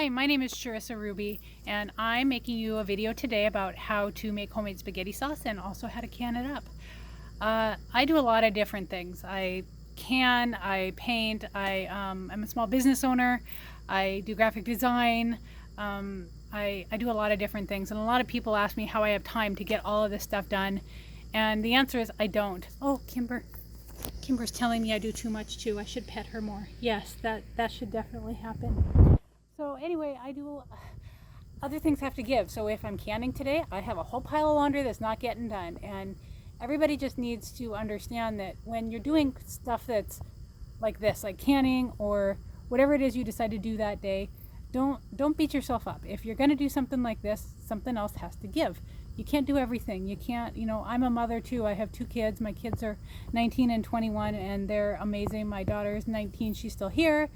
Hi, my name is Charissa Rubey, and I'm making you a video today about how to make homemade spaghetti sauce and also how to can it up. I do a lot of different things. I paint, I'm a small business owner, I do graphic design, I do a lot of different things, and a lot of people ask me how I have time to get all of this stuff done, and the answer is I don't. Oh, Kimber's telling me I do too much too. I should pet her more. Yes, that should definitely happen. So anyway, I do other things have to give. So if I'm canning today, I have a whole pile of laundry that's not getting done. And everybody just needs to understand that when you're doing stuff that's like this, like canning or whatever it is you decide to do that day, don't beat yourself up. If you're going to do something like this, something else has to give. You can't do everything. You can't, I'm a mother too. I have two kids. My kids are 19 and 21 and they're amazing. My daughter is 19. She's still here.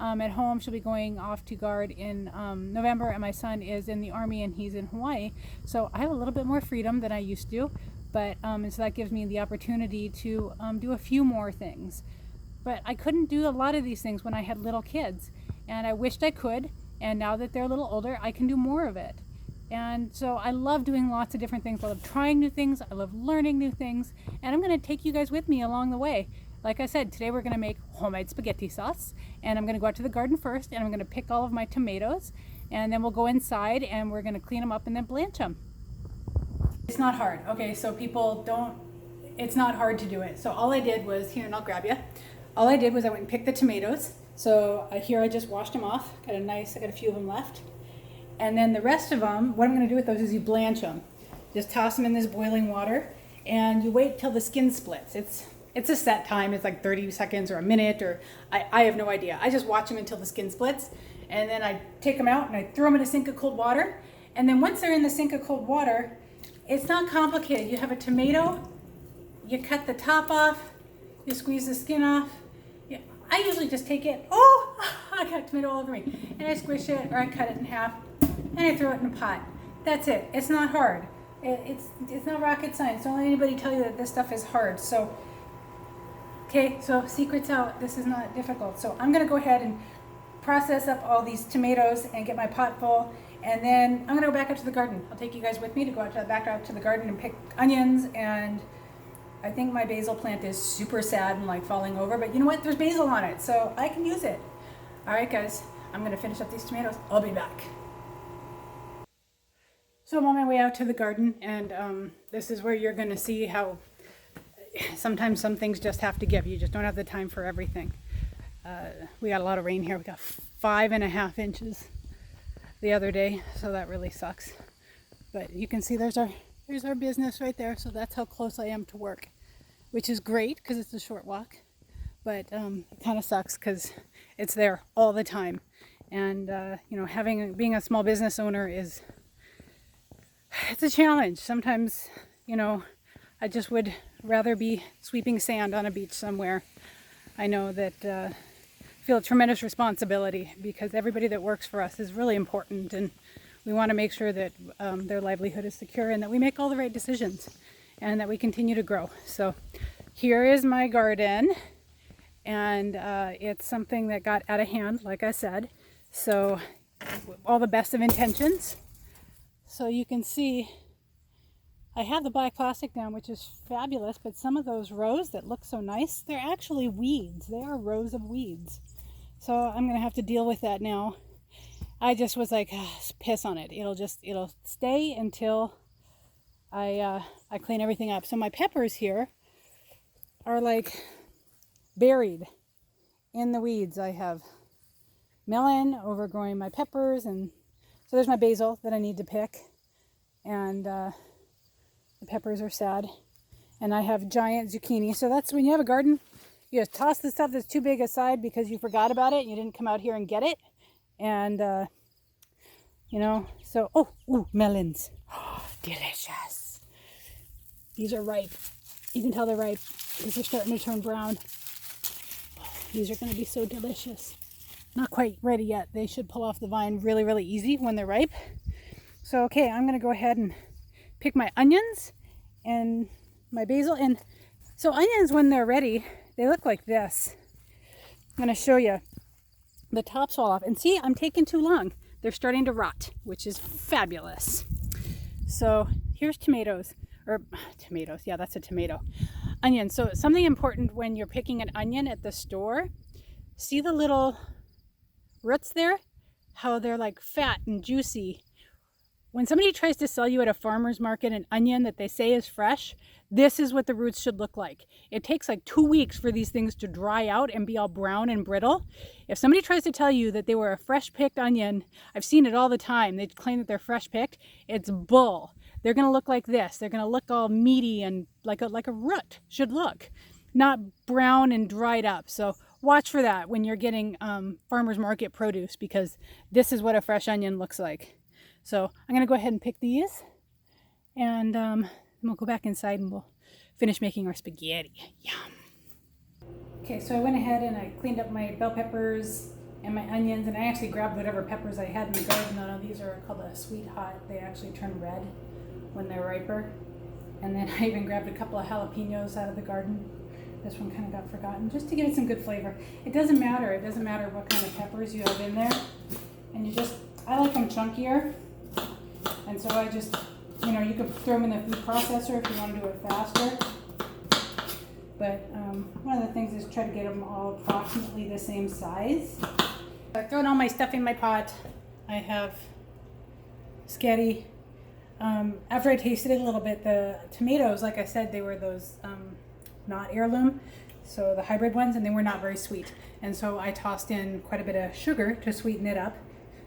At home. She'll be going off to guard in November, and my son is in the Army and he's in Hawaii. So I have a little bit more freedom than I used to, but and so that gives me the opportunity to do a few more things. But I couldn't do a lot of these things when I had little kids, and I wished I could, and now that they're a little older, I can do more of it. And so I love doing lots of different things. I love trying new things. I love learning new things, and I'm going to take you guys with me along the way. Like I said, today we're going to make homemade spaghetti sauce, and I'm going to go out to the garden first, and I'm going to pick all of my tomatoes, and then we'll go inside and we're going to clean them up and then blanch them. It's not hard. Okay, so it's not hard to do it. So all I did was, here, and I'll grab you. All I did was I went and picked the tomatoes. So here I just washed them off. I got a few of them left. And then the rest of them, what I'm going to do with those is you blanch them. Just toss them in this boiling water, and you wait till the skin splits. It's a set time. It's like 30 seconds or a minute, or I have no idea. I just watch them until the skin splits, and then I take them out and I throw them in a sink of cold water. And then once they're in the sink of cold water, it's not complicated. You have a tomato, you cut the top off, you squeeze the skin off. I usually just take it, I got tomato all over me, and I squish it or I cut it in half and I throw it in a pot. That's it. It's not hard. It's not rocket science. Don't let anybody tell you that this stuff is hard. Okay, so secret's out. This is not difficult. So I'm going to go ahead and process up all these tomatoes and get my pot full. And then I'm going to go back out to the garden. I'll take you guys with me to go back out to the garden and pick onions. And I think my basil plant is super sad and like falling over. But you know what? There's basil on it, so I can use it. All right, guys. I'm going to finish up these tomatoes. I'll be back. So I'm on my way out to the garden. And this is where you're going to see how sometimes some things just have to give. You just don't have the time for everything. We got a lot of rain here. We got 5.5 inches the other day, so that really sucks. But you can see there's our business right there. So that's how close I am to work, which is great because it's a short walk. But it kind of sucks because it's there all the time. And being a small business owner it's a challenge. Sometimes, I just would rather be sweeping sand on a beach somewhere. I know that I feel a tremendous responsibility because everybody that works for us is really important, and we want to make sure that their livelihood is secure and that we make all the right decisions and that we continue to grow. So here is my garden, and it's something that got out of hand, like I said. So all the best of intentions. So you can see I have the black plastic down, which is fabulous, but some of those rows that look so nice, they're actually weeds. They are rows of weeds. So I'm going to have to deal with that now. I just was like, piss on it. It'll stay until I clean everything up. So my peppers here are like buried in the weeds. I have melon overgrowing my peppers, and so there's my basil that I need to pick. And the peppers are sad. And I have giant zucchini. So that's when you have a garden, you just toss the stuff that's too big aside because you forgot about it and you didn't come out here and get it. And, melons. Oh, delicious. These are ripe. You can tell they're ripe because they're starting to turn brown. These are going to be so delicious. Not quite ready yet. They should pull off the vine really, really easy when they're ripe. So, okay, I'm going to go ahead and pick my onions and my basil. And so onions, when they're ready, they look like this. I'm going to show you. The tops fall off. And see, I'm taking too long. they're starting to rot, which is fabulous. So here's tomatoes, yeah, that's a tomato. Onion. So something important when you're picking an onion at the store, see the little roots there? How they're like fat and juicy. When somebody tries to sell you at a farmer's market an onion that they say is fresh, this is what the roots should look like. It takes like 2 weeks for these things to dry out and be all brown and brittle. If somebody tries to tell you that they were a fresh picked onion, I've seen it all the time. They claim that they're fresh picked. It's bull. They're going to look like this. They're going to look all meaty and like a root should look, not brown and dried up. So watch for that when you're getting farmer's market produce, because this is what a fresh onion looks like. So I'm going to go ahead and pick these, and we'll go back inside and we'll finish making our spaghetti. Yum. Okay, so I went ahead and I cleaned up my bell peppers and my onions, and I actually grabbed whatever peppers I had in the garden. None of these are called a sweet hot. They actually turn red when they're riper. And then I even grabbed a couple of jalapenos out of the garden. This one kind of got forgotten, just to give it some good flavor. It doesn't matter. It doesn't matter what kind of peppers you have in there. And I like them chunkier. And so I just, you could throw them in the food processor if you want to do it faster. But one of the things is try to get them all approximately the same size. I've thrown all my stuff in my pot. I have Sketti. After I tasted it a little bit, the tomatoes, like I said, they were those not heirloom, so the hybrid ones, and they were not very sweet. And so I tossed in quite a bit of sugar to sweeten it up,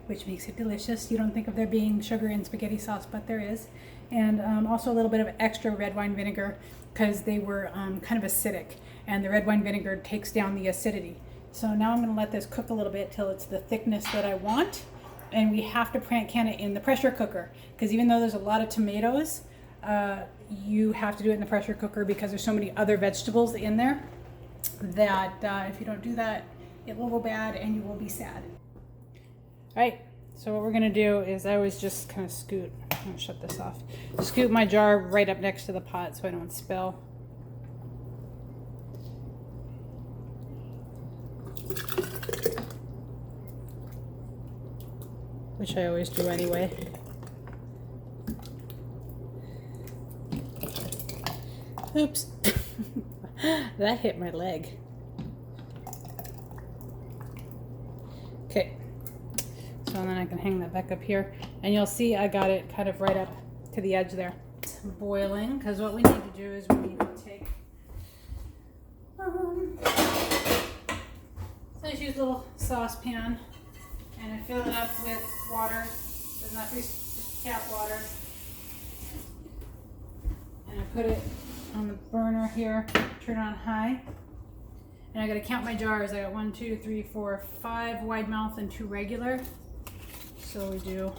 which makes it delicious. You don't think of there being sugar in spaghetti sauce, but there is. And also a little bit of extra red wine vinegar, because they were kind of acidic, and the red wine vinegar takes down the acidity. So now I'm going to let this cook a little bit till it's the thickness that I want. And we have to can it in the pressure cooker, because even though there's a lot of tomatoes, you have to do it in the pressure cooker because there's so many other vegetables in there that if you don't do that, it will go bad and you will be sad. All right, so what we're gonna do is I always just kind of scoot, I'm gonna shut this off, scoot my jar right up next to the pot so I don't spill. Which I always do anyway. Oops, that hit my leg. Okay, so then I can hang that back up here, and you'll see I got it kind of right up to the edge there. It's boiling, because what we need to do is we need to take, so I just use a little saucepan, and I fill it up with water. Doesn't have to be just tap water. And I put it on the burner here, turn on high. And I gotta count my jars. I got 1, 2, 3, 4, 5 wide mouth and 2 regular. So we do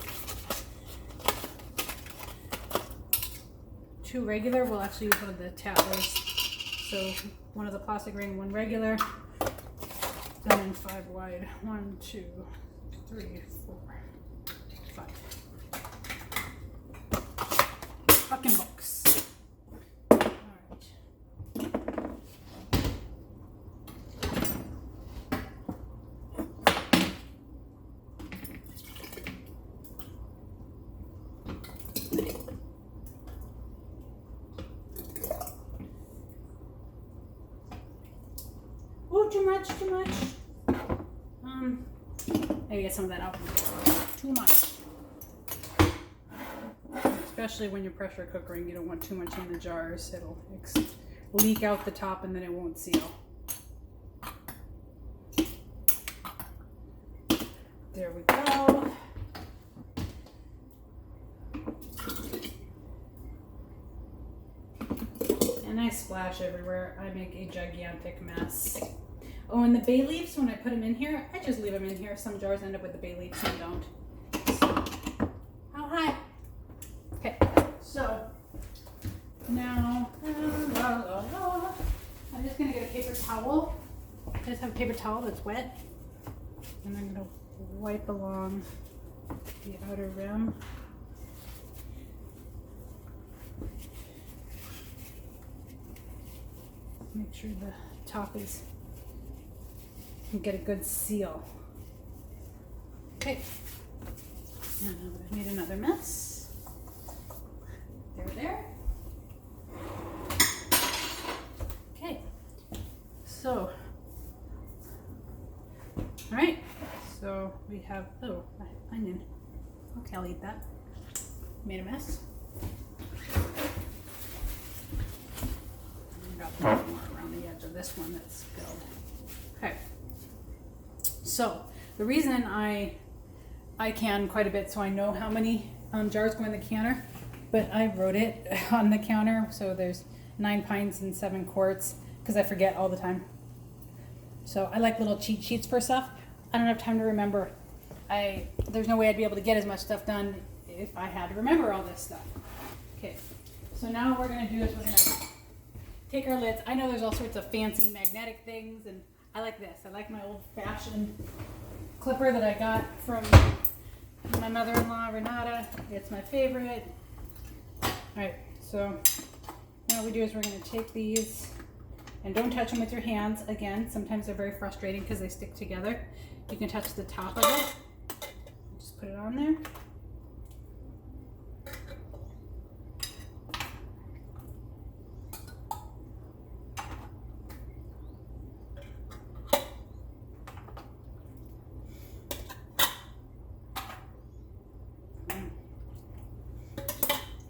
2 regular. We'll actually use one of the tap lids. So one of the plastic ring, 1 regular, and then 5 wide. 1, 2, 3, 4, 5. Fucking books. Oh, too much. Maybe get some of that out. Too much. Especially when you're pressure cookering, you don't want too much in the jars. It'll leak out the top and then it won't seal. There we go. And I splash everywhere. I make a gigantic mess. Oh, and the bay leaves, when I put them in here, I just leave them in here. Some jars end up with the bay leaves, some don't. So, how high? Okay, so now, I'm just gonna get a paper towel. I just have a paper towel that's wet. And I'm gonna wipe along the outer rim. Make sure the top is, and get a good seal. Okay, And I've made another mess. There. Okay, so, all right, so we have, oh, onion. Okay, I'll eat that. Made a mess. Got more around the edge of this one that's spilled. Okay, so the reason I can quite a bit, so I know how many jars go in the canner, but I wrote it on the counter, so there's 9 pints and 7 quarts, because I forget all the time. So I like little cheat sheets for stuff. I don't have time to remember. There's no way I'd be able to get as much stuff done if I had to remember all this stuff. Okay, so now what we're gonna do is we're gonna take our lids. I know there's all sorts of fancy magnetic things, and I like this. I like my old-fashioned clipper that I got from my mother-in-law, Renata. It's my favorite. All right, so now what we do is we're gonna take these, and don't touch them with your hands. Again, sometimes they're very frustrating because they stick together. You can touch the top of it. Just put it on there.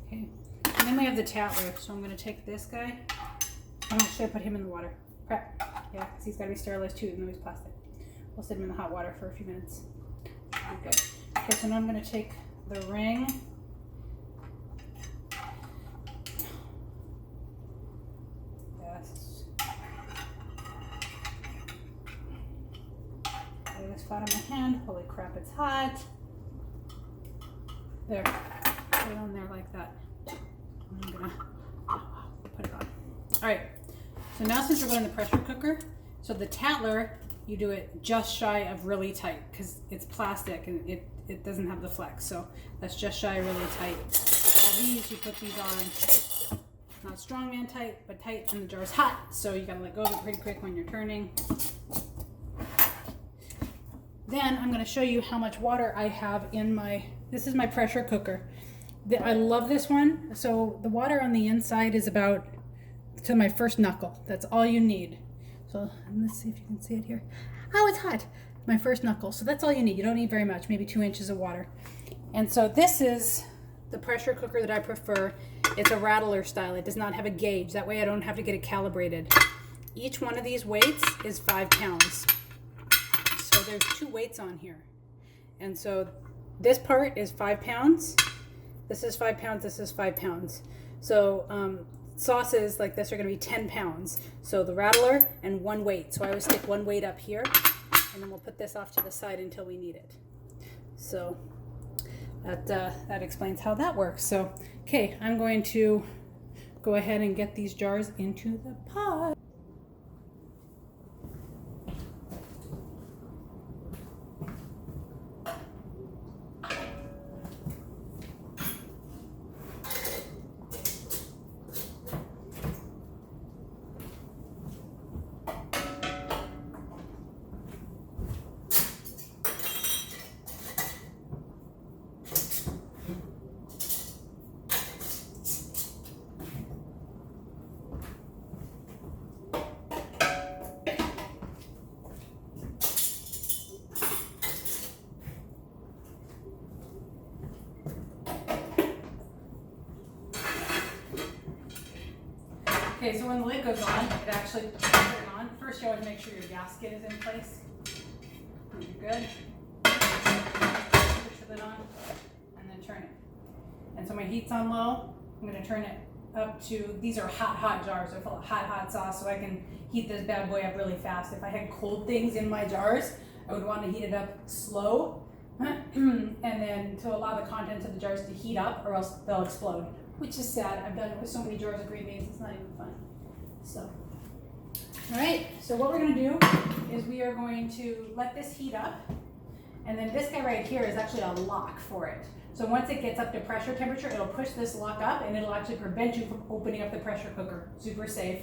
Okay, and then we have the tatler. So I'm going to take this guy. Should I put him in the water? Crap. Yeah, because he's got to be sterilized too, even though he's plastic. We'll sit him in the hot water for a few minutes. Okay. Okay, so now I'm going to take the ring. Yes. Lay this flat on my hand. Holy crap, it's hot. There. Put it on there like that. I'm going to put it on. All right. So now since we're going in the pressure cooker, so the tatler, you do it just shy of really tight because it's plastic and it doesn't have the flex. So that's just shy of really tight. All these, you put these on, not strongman tight, but tight, and the jar's hot. So you gotta let go of it pretty quick when you're turning. Then I'm gonna show you how much water I have in this is my pressure cooker. I love this one. So the water on the inside is about to my first knuckle. That's all you need. So let's see if you can see it here. Oh, it's hot. My first knuckle. So that's all you need. You don't need very much, maybe 2 inches of water. And so this is the pressure cooker that I prefer. It's a rattler style. It does not have a gauge. That way I don't have to get it calibrated. Each one of these weights is 5 pounds. So there's 2 weights on here. And so this part is 5 pounds. This is 5 pounds. This is 5 pounds. So sauces like this are going to be 10 pounds. So the rattler and 1 weight. So I always stick 1 weight up here, and then we'll put this off to the side until we need it. So that explains how that works. So, okay, I'm going to go ahead and get these jars into the pot. Okay, so when the lid goes on, it actually turns it on. First, you always make sure your gasket is in place. You're good. Push the lid on, and then turn it. And so my heat's on low. I'm going to turn it up to, these are hot jars. They're full of hot sauce, so I can heat this bad boy up really fast. If I had cold things in my jars, I would want to heat it up slow, and then to allow the contents of the jars to heat up, or else they'll explode. Which is sad. I've done it with so many jars of green beans, it's not even fun. So, all right, so what we're gonna do is we are going to let this heat up, and then this guy right here is actually a lock for it. So once it gets up to pressure temperature, it'll push this lock up, and it'll actually prevent you from opening up the pressure cooker. Super safe.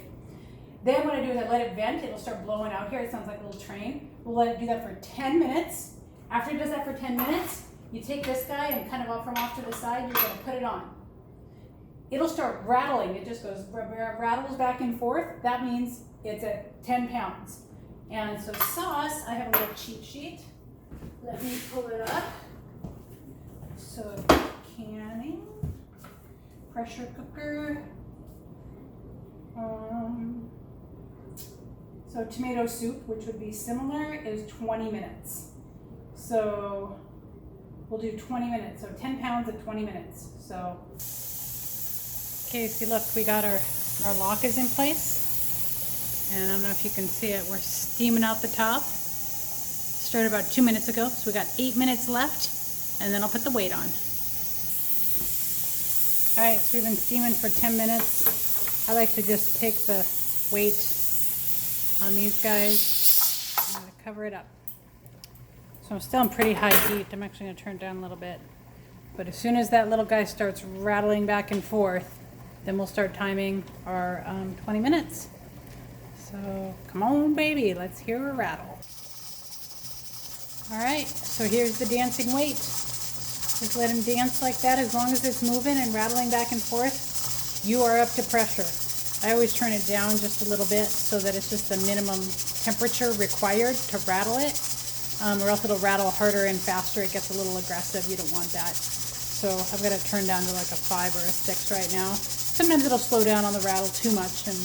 Then what I do is I let it vent. It'll start blowing out here. It sounds like a little train. We'll let it do that for 10 minutes. After it does that for 10 minutes, you take this guy and kind of off to the side, you're gonna put it on. It'll start rattling. It just goes, rattles back and forth. That means it's at 10 pounds. And so sauce, I have a little cheat sheet. Let me pull it up. So canning, pressure cooker. So tomato soup, which would be similar, is 20 minutes. So we'll do 20 minutes. So 10 pounds at 20 minutes. So, okay, see, look, we got our lock is in place. And I don't know if you can see it. We're steaming out the top. Started about 2 minutes ago. So we got 8 minutes left. And then I'll put the weight on. All right, so we've been steaming for 10 minutes. I like to just take the weight on these guys. I'm gonna cover it up. So I'm still on pretty high heat. I'm actually gonna turn it down a little bit. But as soon as that little guy starts rattling back and forth, then we'll start timing our 20 minutes. So come on, baby, let's hear a rattle. All right, so here's the dancing weight. Just let him dance like that. As long as it's moving and rattling back and forth, you are up to pressure. I always turn it down just a little bit so that it's just the minimum temperature required to rattle it, or else it'll rattle harder and faster. It gets a little aggressive. You don't want that. So I've got it turned down to like a 5 or a 6 right now. Sometimes it'll slow down on the rattle too much and,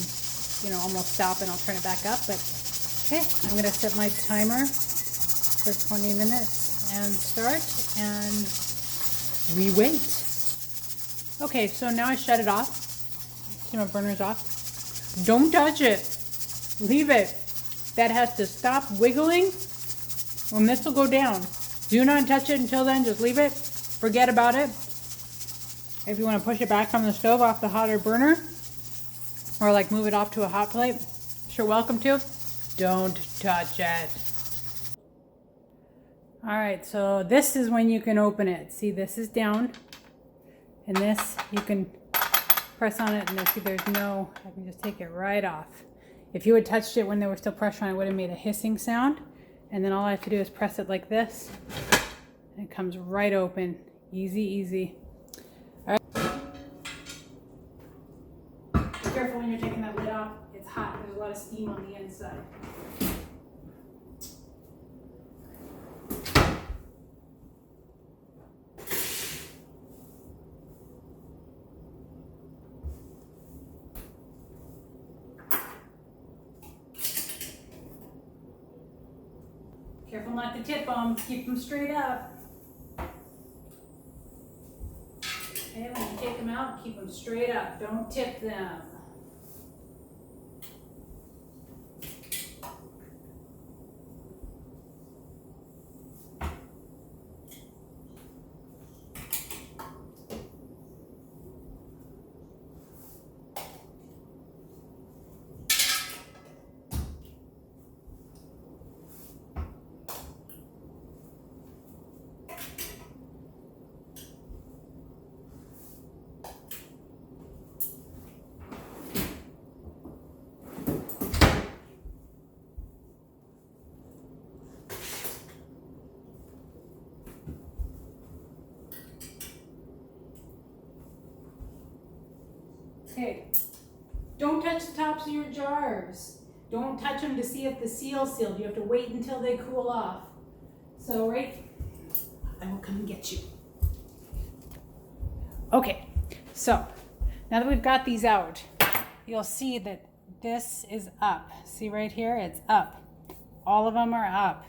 you know, almost stop, and I'll turn it back up. But okay, I'm gonna set my timer for 20 minutes and start, and we wait. Okay, so now I shut it off. See, my burner's off. Don't touch it. Leave it. That has to stop wiggling, and this will go down. Do not touch it until then. Just leave it. Forget about it. If you want to push it back from the stove off the hotter burner, or like move it off to a hot plate, you're welcome to. Don't touch it. All right, so this is when you can open it. See, this is down, and this, you can press on it, and see, there's no, I can just take it right off. If you had touched it when there was still pressure on it, it would have made a hissing sound. And then all I have to do is press it like this, and it comes right open. Easy, easy. All right. Be careful when you're taking that lid off. It's hot. There's a lot of steam on the inside. Careful not to tip them. Keep them straight up. Okay, when you take them out, keep them straight up. Don't tip them. Okay, don't touch the tops of your jars. Don't touch them to see if the seal's sealed. You have to wait until they cool off. So, right, I will come and get you. Okay, so now that we've got these out, you'll see that this is up. See right here, it's up. All of them are up.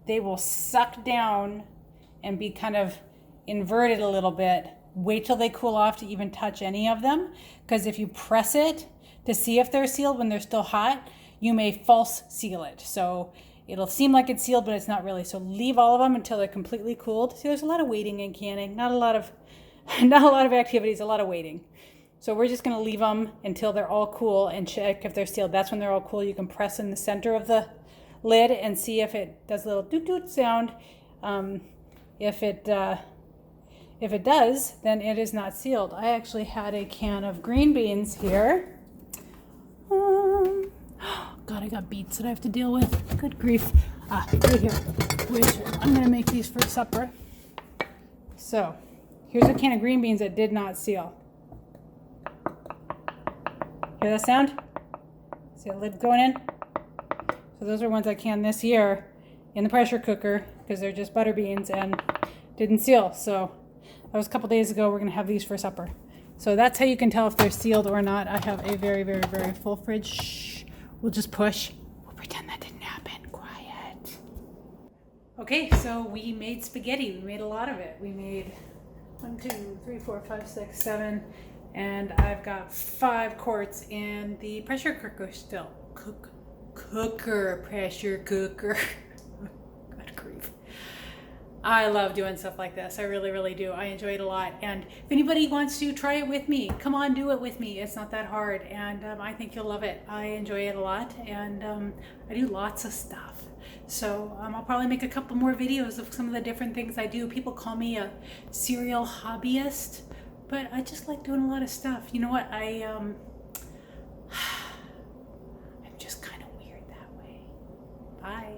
They will suck down and be kind of inverted a little bit. Wait till they cool off to even touch any of them, because if you press it to see if they're sealed when they're still hot, you may false seal it. So it'll seem like it's sealed, but it's not really. So leave all of them until they're completely cooled. See, there's a lot of waiting in canning, not a lot of activities, a lot of waiting. So we're just going to leave them until they're all cool and check if they're sealed. That's when they're all cool. You can press in the center of the lid and see if it does a little doot doot sound. If it does, then it is not sealed. I actually had a can of green beans here. God, I got beets that I have to deal with. Good grief. Right here. I'm gonna make these for supper. So here's a can of green beans that did not seal. Hear that sound? See the lid going in? So those are ones I canned this year in the pressure cooker because they're just butter beans and didn't seal. So that was a couple days ago. We're gonna have these for supper. So that's how you can tell if they're sealed or not. I have a very, very, very full fridge. Shh. We'll just push. We'll pretend that didn't happen. Quiet. Okay, so we made spaghetti. We made a lot of it. We made 1, 2, 3, 4, 5, 6, 7, and I've got 5 quarts in the pressure cooker still. Pressure cooker. Good grief. I love doing stuff like this. I really, really do. I enjoy it a lot. And if anybody wants to try it with me, come on, do it with me. It's not that hard. And I think you'll love it. I enjoy it a lot. And I do lots of stuff. So I'll probably make a couple more videos of some of the different things I do. People call me a serial hobbyist, but I just like doing a lot of stuff. You know what?